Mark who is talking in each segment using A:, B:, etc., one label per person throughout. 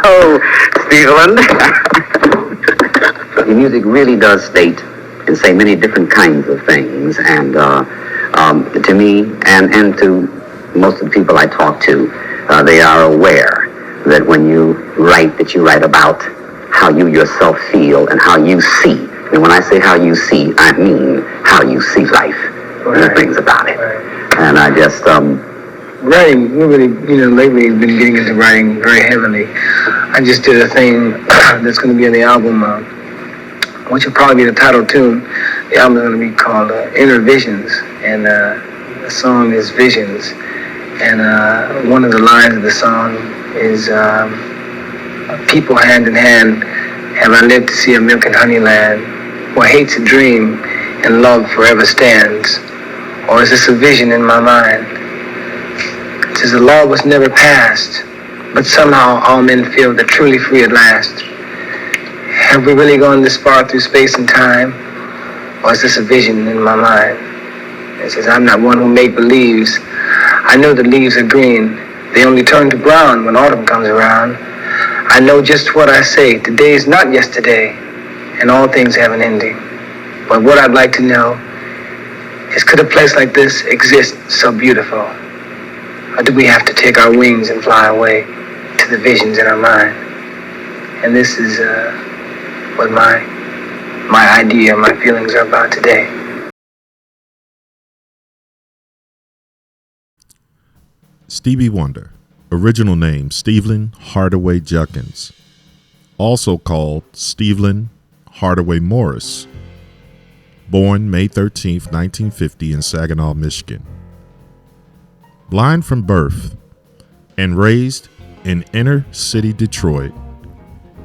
A: Oh, Stevie Wonder. The music really does state and say many different kinds of things, and to me and to most of the people I talk to, they are aware that when you write, that you write about how you yourself feel and how you see. And when I say how you see, I mean how you see life and the things about it. And I just
B: writing, really, lately I've been getting into writing very heavily. I just did a thing that's going to be in the album, which will probably be the title tune. The album is going to be called Innervisions, and the song is Visions. And one of the lines of the song is, people hand in hand, have I lived to see a milk and honey land, where hate's a dream and love forever stands? Or is this a vision in my mind? It says the law was never passed, but somehow all men feel they're truly free at last. Have we really gone this far through space and time? Or is this a vision in my mind? It says, I'm not one who make-believes. I know the leaves are green. They only turn to brown when autumn comes around. I know just what I say. Today is not yesterday, and all things have an ending. But what I'd like to know is, could a place like this exist so beautiful? Or do we have to take our wings and fly away to the visions in our mind? And this is what my idea, my feelings are about today.
C: Stevie Wonder, original name Stevlin Hardaway Judkins, also called Stevlin Hardaway Morris, born May 13, 1950 in Saginaw, Michigan. Blind from birth and raised in inner city Detroit,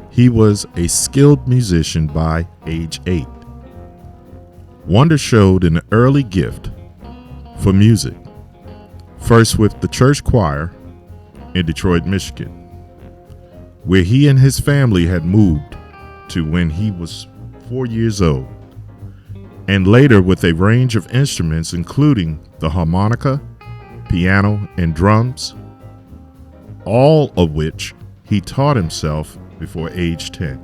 C: he was a skilled musician by age 8. Wonder showed an early gift for music, first with the church choir in Detroit, Michigan, where he and his family had moved to when he was 4 years old, and later with a range of instruments including the harmonica, piano, and drums, all of which he taught himself before age 10.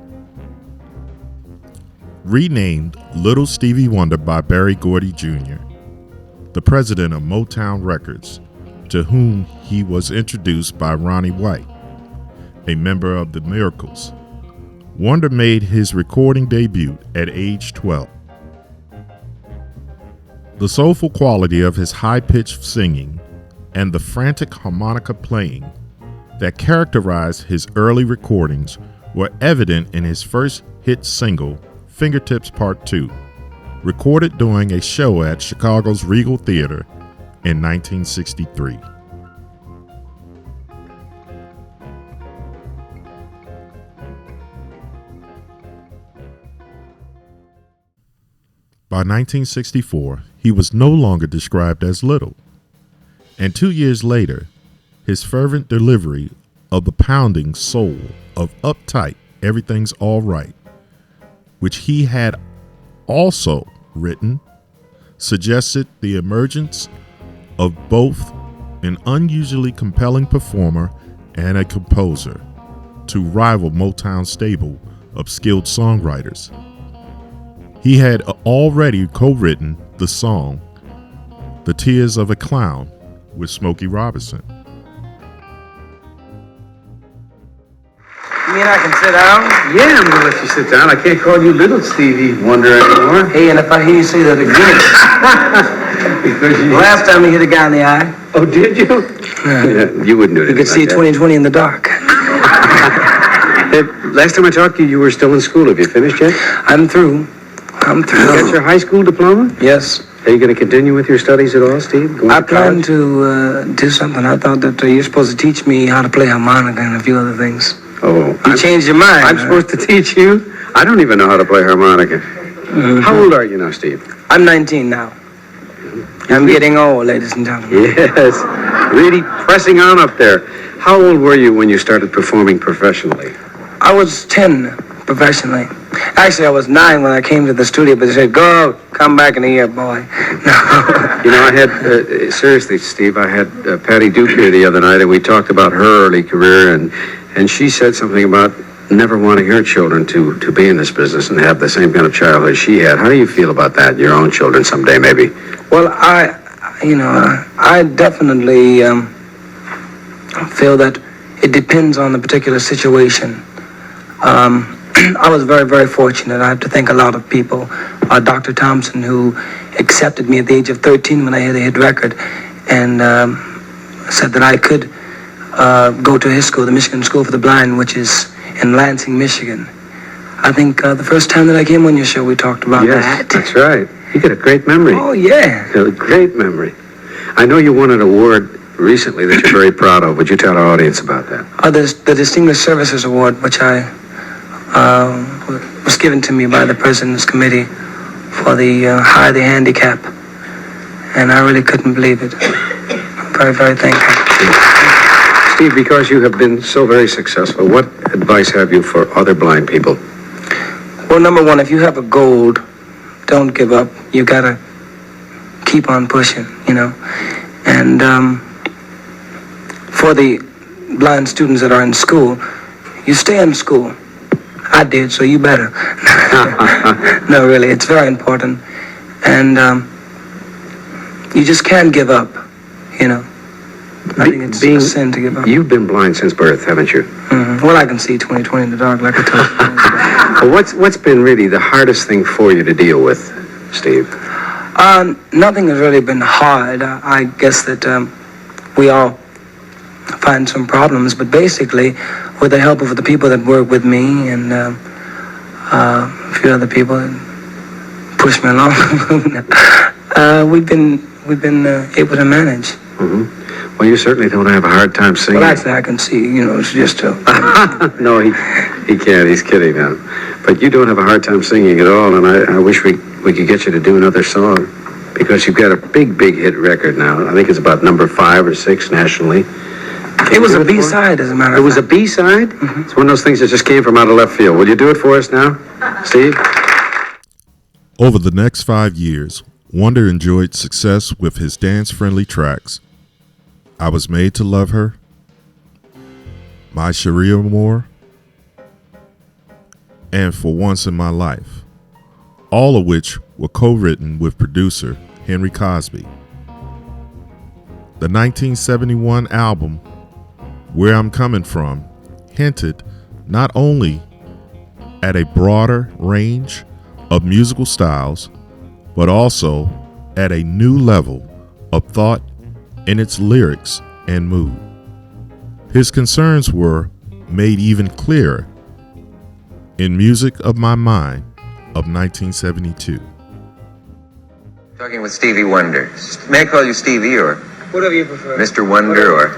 C: Renamed Little Stevie Wonder by Berry Gordy Jr., the president of Motown Records, to whom he was introduced by Ronnie White, a member of the Miracles. Wonder made his recording debut at age 12. The soulful quality of his high-pitched singing and the frantic harmonica playing that characterized his early recordings were evident in his first hit single, Fingertips Part 2, recorded during a show at Chicago's Regal Theater in 1963. By 1964, he was no longer described as little, and 2 years later, his fervent delivery of the pounding soul of Uptight, Everything's All Right, which he had also written, suggested the emergence of both an unusually compelling performer and a composer to rival Motown's stable of skilled songwriters. He had already co-written the song The Tears of a Clown with Smokey Robinson.
B: You mean I can sit down?
D: Yeah, I'm gonna let you sit down. I can't call you Little Stevie Wonder anymore.
B: Hey, and if I hear you say that again.
D: Because you...
B: Last time you hit a guy in the eye.
D: Oh, did you? Yeah, you wouldn't do it.
B: You could see 20/20 in the dark.
D: Hey, last time I talked to you, you were still in school. Have you finished yet?
B: I'm through.
D: You got your high school diploma?
B: Yes.
D: Are you going to continue with your studies at all, Steve?
B: I plan to do something. I thought that you're supposed to teach me how to play harmonica and a few other things.
D: Oh.
B: You changed your mind.
D: I'm supposed to teach you? I don't even know how to play harmonica. Mm-hmm. How old are you now, Steve?
B: I'm 19 now. I'm getting old, ladies and gentlemen.
D: Yes. Really pressing on up there. How old were you when you started performing professionally?
B: I was 10 professionally. Actually, I was 9 when I came to the studio, but they said, go, come back in a year, boy. No.
D: You know, I had, seriously, Steve, I had Patty Duke here the other night, and we talked about her early career, and and she said something about never wanting her children to be in this business and have the same kind of childhood she had. How do you feel about that? Your own children someday, maybe?
B: Well, I definitely feel that it depends on the particular situation. I was very, very fortunate. I have to thank a lot of people. Dr. Thompson, who accepted me at the age of 13 when I had a hit record, and said that I could go to his school, the Michigan School for the Blind, which is in Lansing, Michigan. I think the first time that I came on your show, we talked about that.
D: That's right. You got a great memory.
B: Oh, yeah.
D: You got a great memory. I know you won an award recently that you're very proud of. Would you tell our audience about that?
B: The Distinguished Services Award, which was given to me by the President's Committee for the High the Handicap. And I really couldn't believe it. I'm very, very thankful.
D: Steve, because you have been so very successful, what advice have you for other blind people?
B: Well, number one, if you have a goal, don't give up. You gotta keep on pushing, you know. And for the blind students that are in school, you stay in school. I did, so you better. No, really, it's very important. And you just can't give up, you know. I think it's a sin to give up.
D: You've been blind since birth, haven't you?
B: Mm-hmm. Well, I can see 20/20 in the dark, like I told you.
D: Well, what's been really the hardest thing for you to deal with, Steve?
B: Nothing has really been hard. I guess that we all find some problems, but basically, with the help of the people that work with me and a few other people that push me along, we've been able to manage.
D: Mm-hmm. Well, you certainly don't have a hard time singing.
B: Well, actually, I can see. You know, it's just a...
D: No, he can't. He's kidding now. But you don't have a hard time singing at all, and I wish we could get you to do another song, because you've got a big hit record now. I think it's about number 5 or 6 nationally.
B: It was a B-side, as a matter of fact.
D: It was a B-side? Mm-hmm. It's one of those things that just came from out of left field. Will you do it for us now, Steve?
C: Over the next 5 years, Wonder enjoyed success with his dance-friendly tracks, I Was Made to Love Her, My Sharia Moore, and For Once in My Life, all of which were co-written with producer Henry Cosby. The 1971 album, Where I'm Coming From, hinted not only at a broader range of musical styles, but also at a new level of thought in its lyrics and mood. His concerns were made even clearer in Music of My Mind of 1972.
E: Talking with Stevie Wonder. May I call you Stevie or
B: Whatever you prefer.
E: Mr. Wonder or...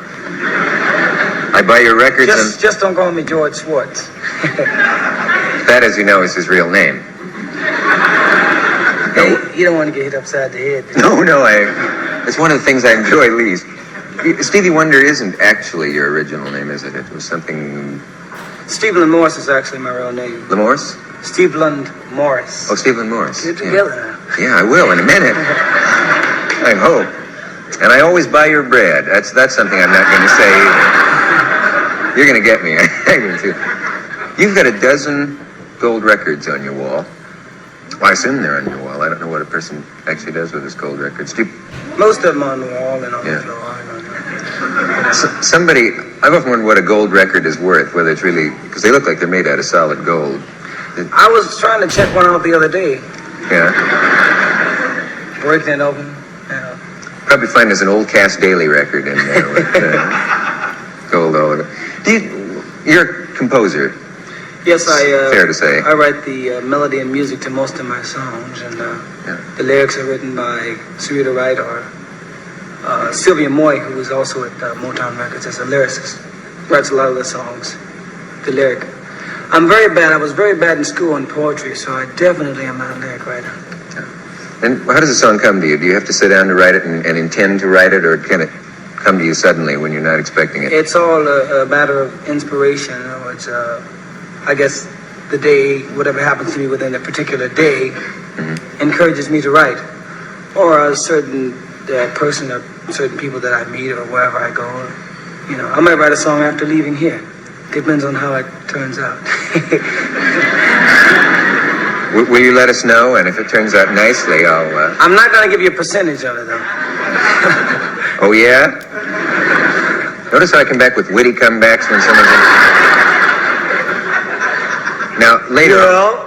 E: I buy your records and...
B: Just don't call me George Schwartz.
E: That, as you know, is his real name.
B: Hey, you don't want to get hit upside the head.
E: No, it's one of the things I enjoy least. Stevie Wonder isn't actually your original name, is it? It was something...
B: Stevland Morris is actually my real name.
E: Lamorse?
B: Stevland Morris.
E: Oh, Stevland Morris.
B: Get together.
E: Yeah, I will in a minute. I hope. And I always buy your bread. That's something I'm not going to say either. You're going to get me. I do too. You've got a dozen gold records on your wall. Well, I assume they're on your wall. I don't know what a person actually does with his gold records.
B: Most of them on the wall and on the floor.
E: Somebody, I've often wondered what a gold record is worth, whether it's really, because they look like they're made out of solid gold.
B: I was trying to check one out the other day.
E: Yeah.
B: Breaking it open.
E: Probably find there's an old Cass Daly record in there with gold all over. You're a composer.
B: Yes,
E: fair to say.
B: I write the melody and music to most of my songs, and the lyrics are written by Sarita Wright or Sylvia Moy, who was also at Motown Records as a lyricist. Writes a lot of the songs, the lyric. I'm very bad. I was very bad in school in poetry, so I definitely am not a lyric writer.
E: And how does a song come to you? Do you have to sit down to write it and intend to write it, or can it come to you suddenly when you're not expecting it?
B: It's all a matter of inspiration. In other words, I guess the day, whatever happens to me within a particular day, encourages me to write. Or a certain person or certain people that I meet or wherever I go. I might write a song after leaving here. Depends on how it turns out.
E: Will you let us know? And if it turns out nicely, I'll...
B: I'm not going to give you a percentage of it, though.
E: Oh, yeah? Notice how I come back with witty comebacks when someone's in... Now, later...
B: No.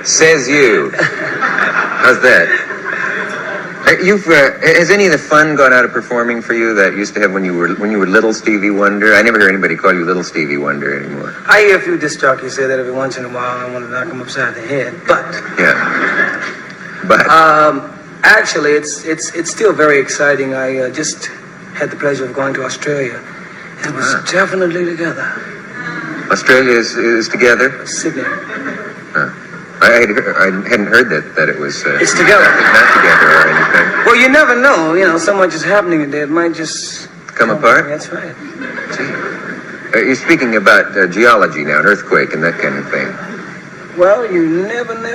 E: Says you. How's that? Has any of the fun gone out of performing for you that used to have when you were little Stevie Wonder? I never hear anybody call you little Stevie Wonder anymore.
B: I hear a few disc jockeys say that every once in a while. I want to knock them upside the head, but actually, it's still very exciting. I just had the pleasure of going to Australia, and it was definitely together.
E: Australia is together?
B: Sydney.
E: I hadn't heard that it was...
B: it's together.
E: Not together or anything.
B: Well, you never know. You know, so much is happening today. It might just...
E: Come apart?
B: That's right.
E: You're speaking about geology now, an earthquake and that kind of thing.
B: Well, you never know.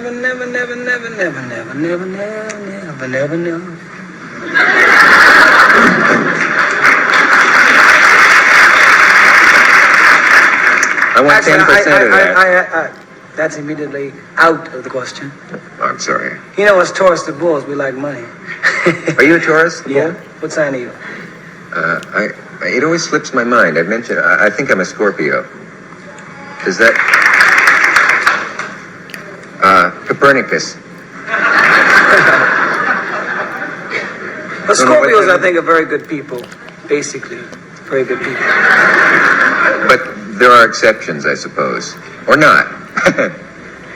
E: I want 10% of that.
B: That's immediately out of the question.
E: Oh, I'm sorry.
B: You know, as Taurus the Bulls, we like money.
E: Are you a Taurus?
B: Yeah. What sign are you?
E: It always slips my mind. I think I'm a Scorpio. Is that... Copernicus.
B: But Scorpios, I think, are very good people. Basically, very good people.
E: But there are exceptions, I suppose. Or not.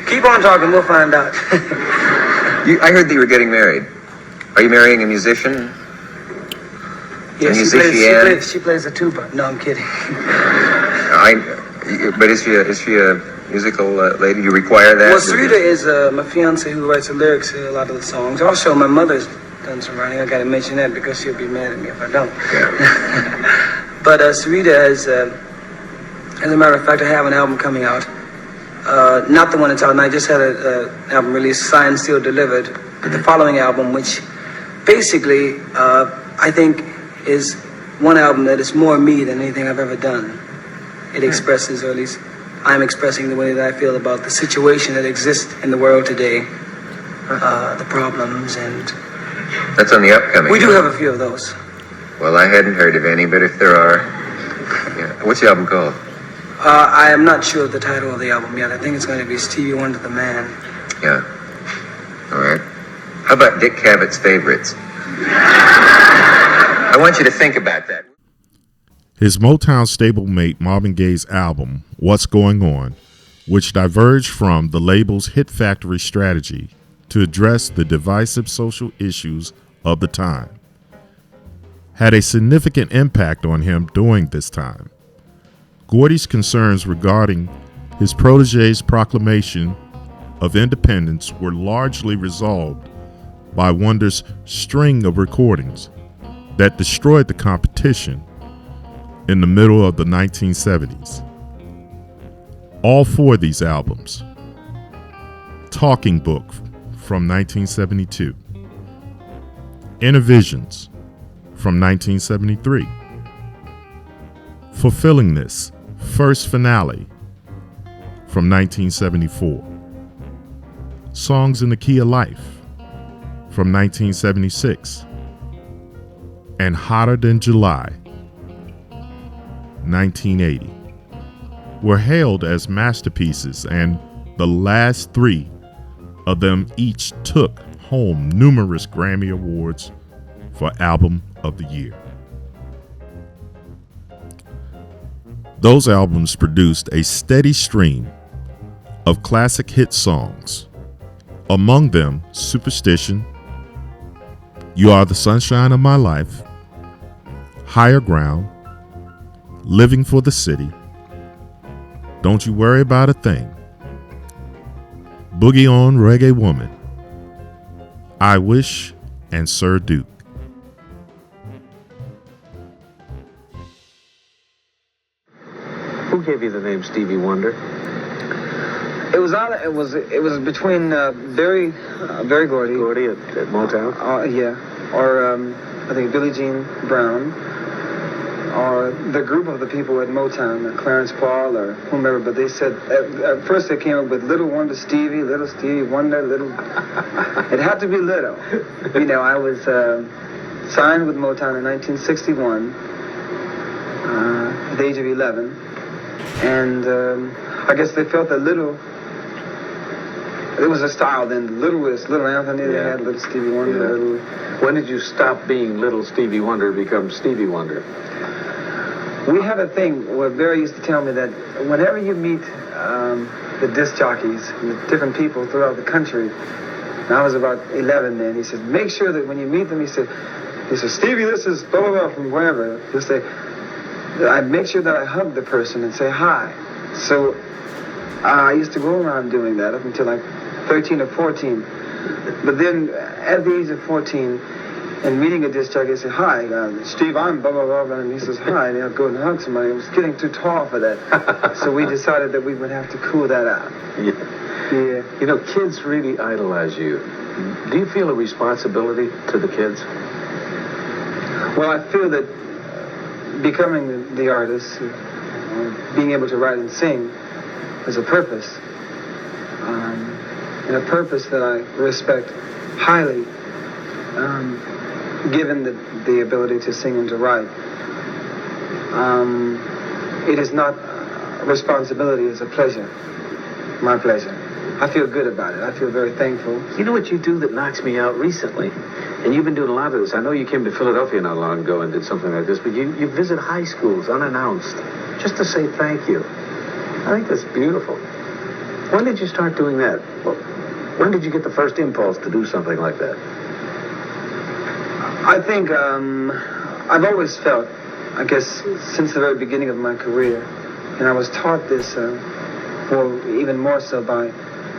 B: Keep on talking, we'll find out.
E: I heard that you were getting married. Are you marrying a musician?
B: Yes, she plays the tuba. No, I'm kidding.
E: But is she a musical lady? You require that?
B: Well, Sarita is my fiance who writes the lyrics to a lot of the songs. Also, my mother's done some writing. I got to mention that because she'll be mad at me if I don't.
E: Yeah.
B: But Sarita is, as a matter of fact, I have an album coming out. Not the one that's out, and I just had an album released, signed, sealed, delivered. But the following album, which basically I think is one album that is more me than anything I've ever done. It expresses, or at least I'm expressing the way that I feel about the situation that exists in the world today, the problems, and...
E: That's on the upcoming.
B: We do have a few of those.
E: Well, I hadn't heard of any, but if there are... Yeah. What's the album called?
B: I am not sure of the title of the album yet. I think it's going to be Stevie Wonder the Man.
E: Yeah. All right. How about Dick Cavett's Favorites? I want you to think about that.
C: His Motown stablemate Marvin Gaye's album, What's Going On, which diverged from the label's hit factory strategy to address the divisive social issues of the time, had a significant impact on him during this time. Gordy's concerns regarding his protege's proclamation of independence were largely resolved by Wonder's string of recordings that destroyed the competition in the middle of the 1970s. All four of these albums: Talking Book from 1972, Innervisions from 1973, Fulfilling This, First Finale from 1974, Songs in the Key of Life from 1976, and Hotter Than July 1980 were hailed as masterpieces, and the last three of them each took home numerous Grammy Awards for Album of the Year. Those albums produced a steady stream of classic hit songs, among them Superstition, You Are the Sunshine of My Life, Higher Ground, Living for the City, Don't You Worry About a Thing, Boogie On Reggae Woman, I Wish, and Sir Duke.
D: Who gave you the name Stevie Wonder?
B: It was between Barry Gordy.
D: Gordy at Motown?
B: Yeah. Or I think Billie Jean Brown.
F: or the group of the people at Motown, Clarence Paul or whomever, but they said, at first they came up with Little Wonder Stevie, Little Stevie Wonder, Little... It had to be Little. You know, I was signed with Motown in 1961, at the age of 11, and I guess they felt that Little... It was a style then. Little was Little Anthony, they had Little Stevie Wonder, Little...
D: When did you stop being Little Stevie Wonder and become Stevie Wonder?
F: We had a thing where Barry used to tell me that whenever you meet the disc jockeys and the different people throughout the country, and I was about 11 then, he said, make sure that when you meet them, he said, Stevie, this is blah, blah, blah, from wherever. He'll say, I make sure that I hug the person and say hi. So I used to go around doing that up until like 13 or 14. But then at the age of 14, and meeting a disc jockey, I said, hi, Steve, I'm blah, blah, blah, and he says, hi, and I'll go and hug somebody. It was getting too tall for that. So we decided that we would have to cool that out.
D: Yeah. You know, kids really idolize you. Do you feel a responsibility to the kids?
F: Well, I feel that becoming the artist, being able to write and sing, is a purpose. And a purpose that I respect highly, given the ability to sing and to write. It is not a responsibility, it's a pleasure. My pleasure. I feel good about it. I feel very thankful.
D: You know what you do that knocks me out recently? And you've been doing a lot of this. I know you came to Philadelphia not long ago and did something like this, but you visit high schools unannounced just to say thank you. I think that's beautiful. When did you start doing that? Well, when did you get the first impulse to do something like that?
F: I think I've always felt, I guess, since the very beginning of my career, and I was taught this, well, even more so by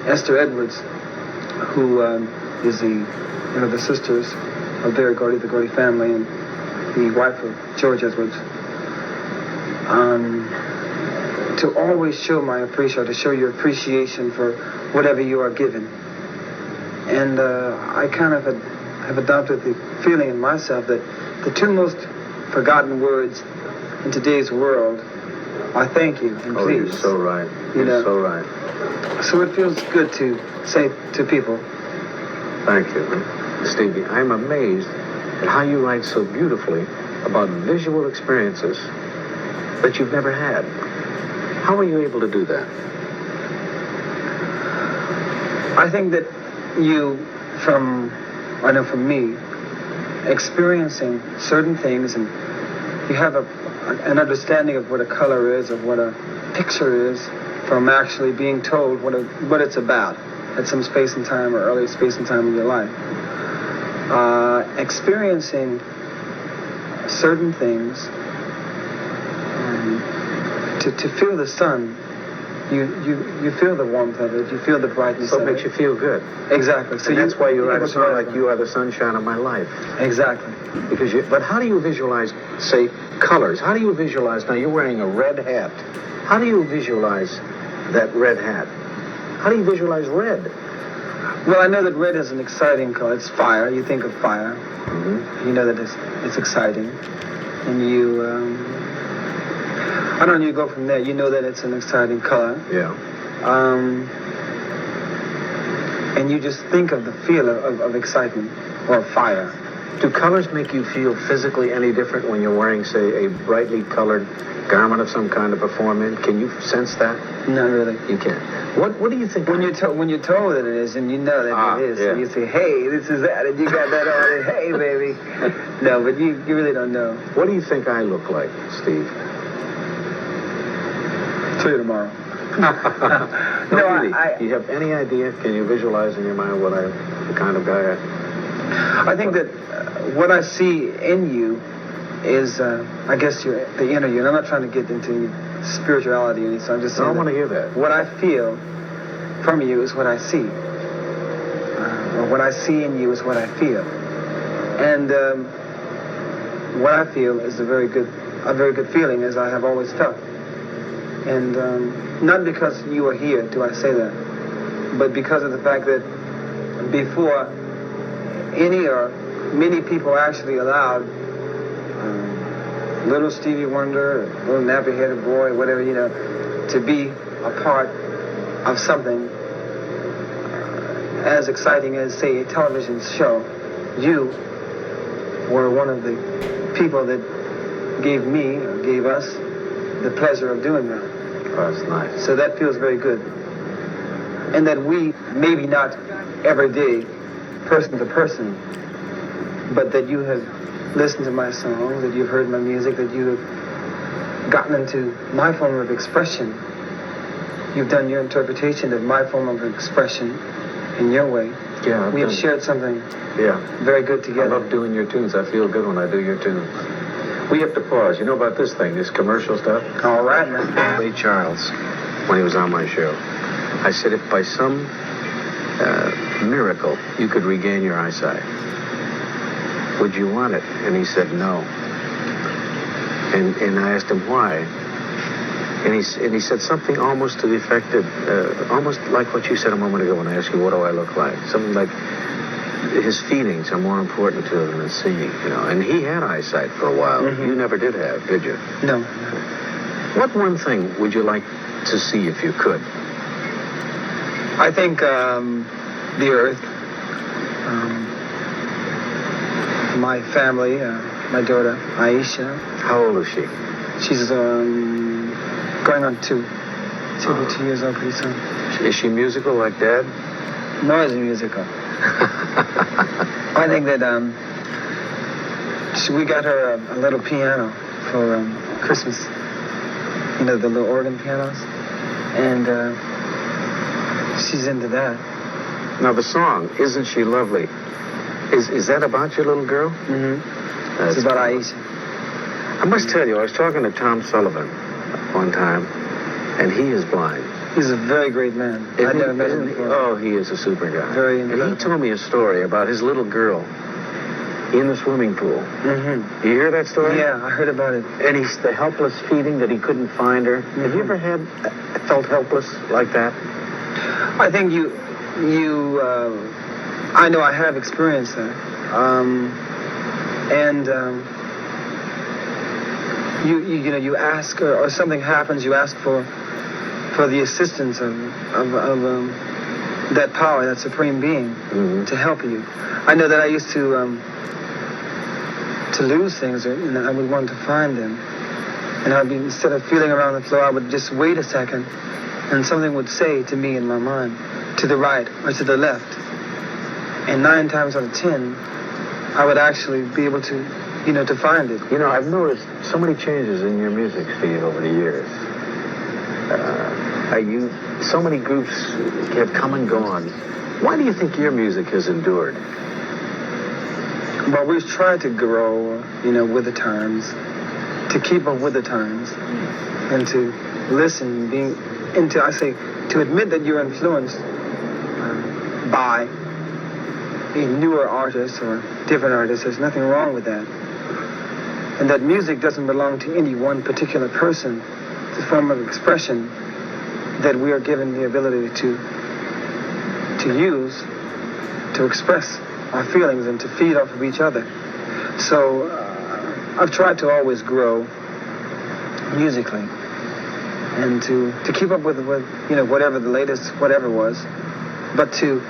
F: Esther Edwards, who is one of the sisters of Barry Gordy, the Gordy family, and the wife of George Edwards. To always show my appreciation, to show your appreciation for whatever you are given. And I kind of have adopted the feeling in myself that the two most forgotten words in today's world are thank you and please.
D: Oh, you're so right. You're so right.
F: So it feels good to say to people,
D: thank you. Stevie, I'm amazed at how you write so beautifully about visual experiences that you've never had. How are you able to do that?
F: I think that I know from me, experiencing certain things, and you have an understanding of what a color is, of what a picture is, from actually being told what it's about at some space and time or early space and time in your life. Experiencing certain things, to feel the sun, you feel the warmth of it, you feel the brightness of it.
D: So it makes you feel good.
F: Exactly.
D: So that's why you write a song like You Are the Sunshine of My Life.
F: Exactly.
D: But how do you visualize, say, colors? How do you visualize, now you're wearing a red hat. How do you visualize that red hat? How do you visualize red?
F: Well, I know that red is an exciting color. It's fire. You think of fire. Mm-hmm. You know that it's exciting. And you, I don't know, you go from there. You know that it's an exciting color.
D: Yeah.
F: And you just think of the feel of excitement or fire.
D: Do colors make you feel physically any different when you're wearing, say, a brightly colored garment of some kind to perform in? Can you sense that?
F: Not really.
D: You can't. What do you think?
F: When you're told that it is, and you know that it is,
D: yeah.
F: and you say, hey, this is that, and you got that on it, hey, baby. No, but you really don't know.
D: What do you think I look like, Steve?
F: See you tomorrow.
D: No, really. Do you have any idea? Can you visualize in your mind the kind of guy
F: I think that what I see in you is, I guess, the inner you. And I'm not trying to get into spirituality or anything, so I'm just saying.
D: I want to hear that.
F: What I feel from you is what I see. Or what I see in you is what I feel. And what I feel is a very good feeling, as I have always felt. And not because you are here do I say that, but because of the fact that before any or many people actually allowed little Stevie Wonder, little nappy-headed boy, whatever, to be a part of something as exciting as, say, a television show. You were one of the people that gave me, or gave us, the pleasure of doing that.
D: Oh, that's nice.
F: So that feels very good. And that we, maybe not every day, person to person, but that you have listened to my songs, that you've heard my music, that you have gotten into my form of expression. You've done your interpretation of my form of expression in your way.
D: Yeah,
F: we have shared something very good
D: I
F: together.
D: love doing your tunes. I feel good when I do your tunes. We have to pause. You know about this thing, this commercial stuff?
F: All right, now.
D: Ray Charles, when he was on my show, I said, if by some miracle you could regain your eyesight, would you want it? And he said no. And I asked him why. And he said something almost to the effect of, almost like what you said a moment ago when I asked you, what do I look like? Something like, his feelings are more important to him than singing, And he had eyesight for a while. Mm-hmm. You never did have, did you?
F: No.
D: What one thing would you like to see if you could?
F: I think the earth, my family, my daughter, Aisha.
D: How old is she?
F: She's going on 2 years old pretty soon.
D: Is she musical like Dad?
F: Noisy musical. I think that we got her a little piano for Christmas. The little organ pianos. And she's into that.
D: Now the song, Isn't She Lovely? Is that about your little girl?
F: Mm-hmm. It's about Aisha.
D: I must tell you, I was talking to Tom Sullivan one time, and he is blind.
F: He's a very great man. I've never met him before.
D: Oh, he is a super guy.
F: Very incredible.
D: And he told me a story about his little girl in the swimming pool.
F: Mm-hmm.
D: You hear that story?
F: Yeah, I heard about it.
D: And he's the helpless feeling that he couldn't find her. Mm-hmm. Have you ever felt helpless like that?
F: I think I know I have experienced that. You ask, or something happens, you ask for the assistance of that power, that supreme being, mm-hmm. to help you. I know that I used to lose things, and I would want to find them. And I'd be, instead of feeling around the floor, I would just wait a second, and something would say to me in my mind, to the right or to the left. And 9 times out of 10, I would actually be able to, to find it.
D: I've noticed so many changes in your music, Steve, over the years. So many groups have come and gone. Why do you think your music has endured?
F: Well, we've tried to grow, with the times, to keep up with the times, and to listen, to admit that you're influenced by a newer artist or different artist. There's nothing wrong with that. And that music doesn't belong to any one particular person. It's a form of expression that we are given the ability to use to express our feelings and to feed off of each other. So I've tried to always grow musically and to keep up with whatever the latest whatever was, but to,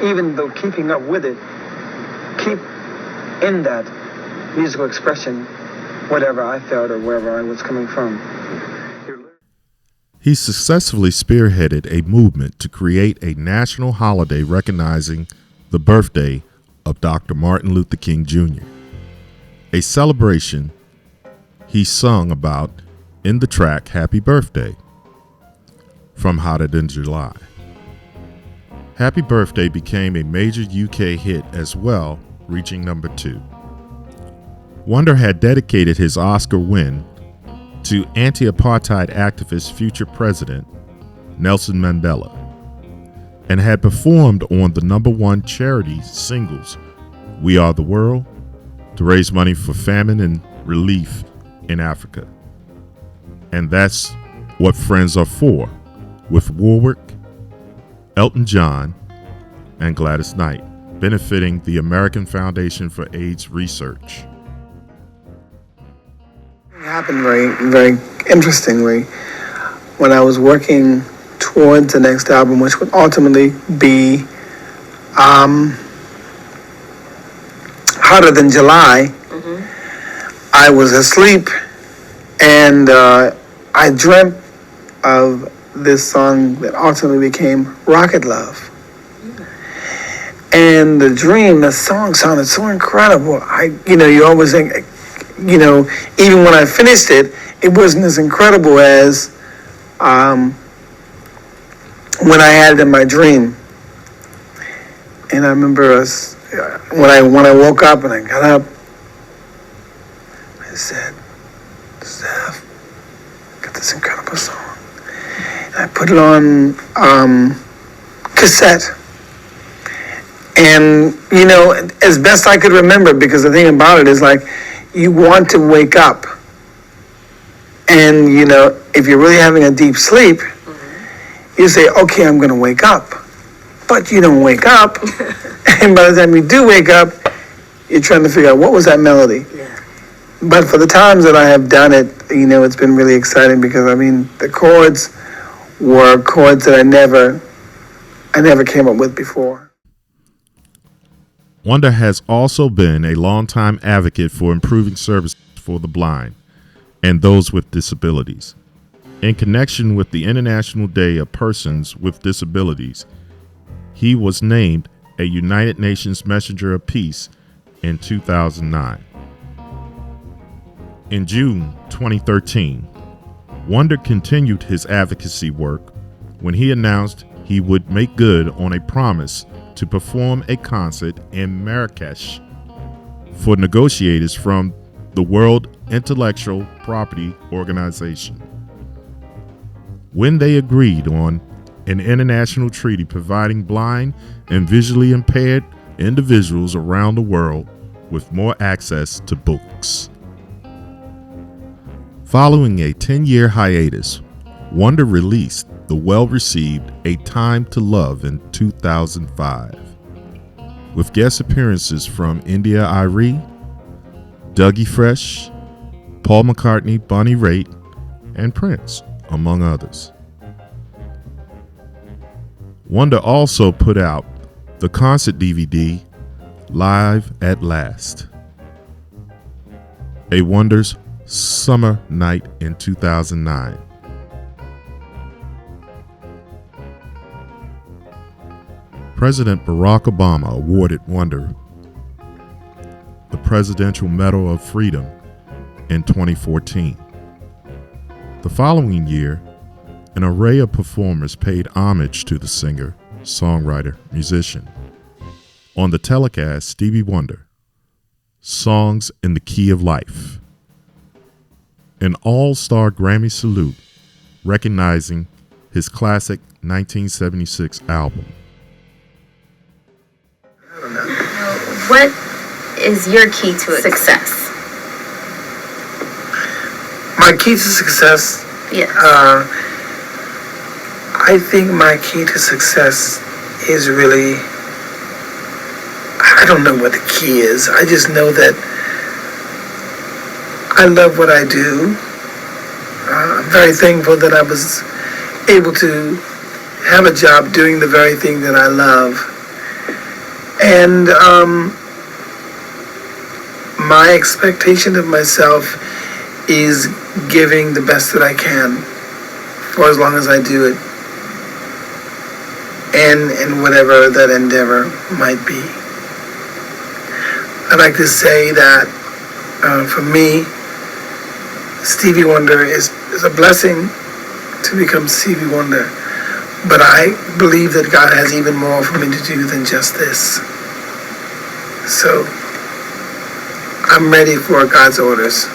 F: even though keeping up with it, keep in that musical expression whatever I felt or wherever I was coming from.
C: He successfully spearheaded a movement to create a national holiday recognizing the birthday of Dr. Martin Luther King Jr., a celebration he sung about in the track Happy Birthday from Hotter in July. Happy Birthday became a major UK hit as well, reaching number 2. Wonder had dedicated his Oscar win to anti-apartheid activist future president Nelson Mandela, and had performed on the number 1 charity singles We Are the World to raise money for famine and relief in Africa. And That's What Friends Are For, with Warwick, Elton John, and Gladys Knight, benefiting the American Foundation for AIDS Research.
B: happened very interestingly when I was working towards the next album, which would ultimately be Hotter Than July. I was asleep and I dreamt of this song that ultimately became Rocket Love. And the song sounded so incredible. You always think, even when I finished it, it wasn't as incredible as when I had it in my dream. And I remember when I woke up and I got up, I said, Steph, got this incredible song. And I put it on cassette. And, as best I could remember, because the thing about it is like, you want to wake up. And, if you're really having a deep sleep, you say, okay, I'm going to wake up. But you don't wake up. And by the time you do wake up, you're trying to figure out what was that melody. Yeah. But for the times that I have done it, it's been really exciting because, the chords were chords that I never came up with before.
C: Wonder has also been a longtime advocate for improving services for the blind and those with disabilities. In connection with the International Day of Persons with Disabilities, he was named a United Nations Messenger of Peace in 2009. In June 2013, Wonder continued his advocacy work when he announced he would make good on a promise to perform a concert in Marrakesh for negotiators from the World Intellectual Property Organization. When they agreed on an international treaty providing blind and visually impaired individuals around the world with more access to books. Following a 10-year hiatus, Wonder released the well-received A Time to Love in 2005, with guest appearances from India Arie, Dougie Fresh, Paul McCartney, Bonnie Raitt, and Prince, among others. Wonder also put out the concert DVD Live at Last, a Wonder's summer night in 2009. President Barack Obama awarded Wonder the Presidential Medal of Freedom in 2014. The following year, an array of performers paid homage to the singer, songwriter, musician. On the telecast, Stevie Wonder, Songs in the Key of Life, an all-star Grammy salute recognizing his classic 1976 album.
G: What is your key to success?
B: My key to success?
G: Yes.
B: I think my key to success is really, I don't know what the key is. I just know that I love what I do. I'm very thankful that I was able to have a job doing the very thing that I love. And my expectation of myself is giving the best that I can for as long as I do it, and whatever that endeavor might be. I'd like to say that for me, Stevie Wonder is a blessing to become Stevie Wonder, but I believe that God has even more for me to do than just this. So I'm ready for God's orders.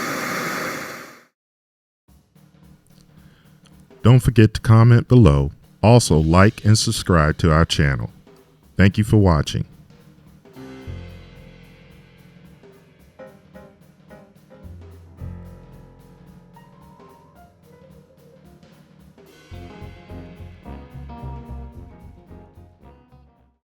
C: Don't forget to comment below. Also, like and subscribe to our channel. Thank you for watching.